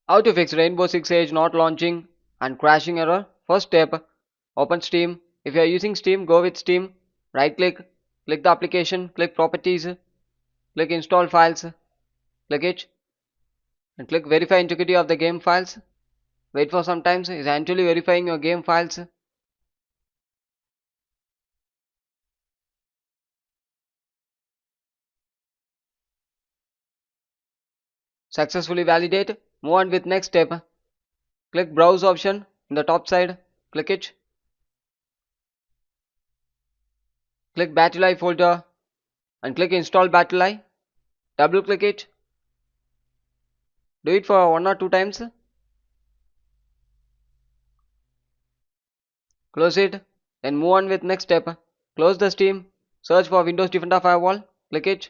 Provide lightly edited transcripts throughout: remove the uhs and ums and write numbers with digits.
How to fix Rainbow Six Siege not launching and crashing error? First step, open Steam. If you are using Steam, go with Steam. Right click, click the application, click properties, click install files, click it, and click verify integrity of the game files. Wait for some time, it's actually verifying your game files. Successfully validate. Move on with next step. Click browse option in the top side, click it, click Battleye folder and click install Battleye. Double click it, do it for 1 or 2 times, close it, then move on with next step. Close the Steam, search for Windows Defender Firewall, click it,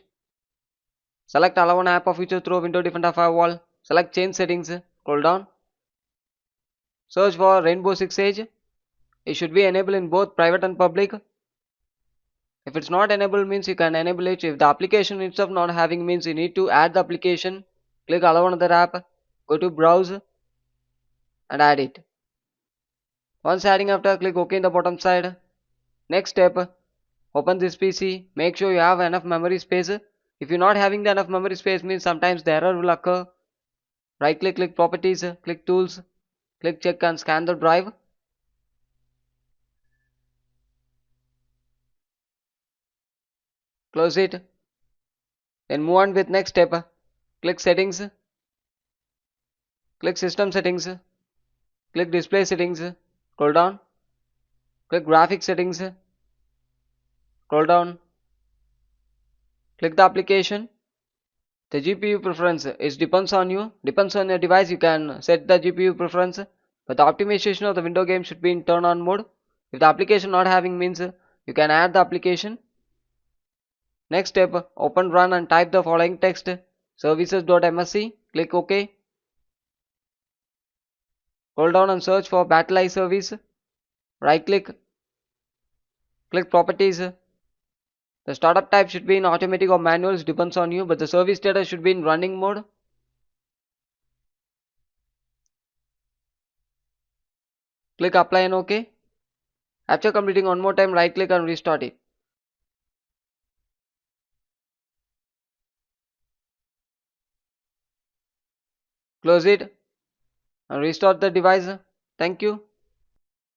select allow an app or feature through Windows Defender Firewall, select change settings, scroll down, search for Rainbow Six Siege. It should be enabled in both private and public. If it's not enabled means you can enable it. If the application itself not having means you need to add the application. Click allow another app, go to browse and add it. Once adding after, click OK in the bottom side. Next step, open this PC. Make sure you have enough memory space. If you're not having the enough memory space means sometimes the error will occur. Right click, click properties, click tools, click check and scan the drive. Close it. Then move on with next step. Click settings, click system settings, click display settings, scroll down, click graphics settings, scroll down, click the application. The GPU preference is depends on you, depends on your device. You can set the GPU preference, but the optimization of the window game should be in turn on mode. If the application not having means you can add the application. Next step, open run and type the following text services.msc, click OK. Scroll down and search for Battleye service. Right click, click properties. The startup type should be in automatic or manual, it depends on you, but the service status should be in running mode. Click apply and OK. After completing one more time, right click and restart it. Close it and restart the device. Thank you.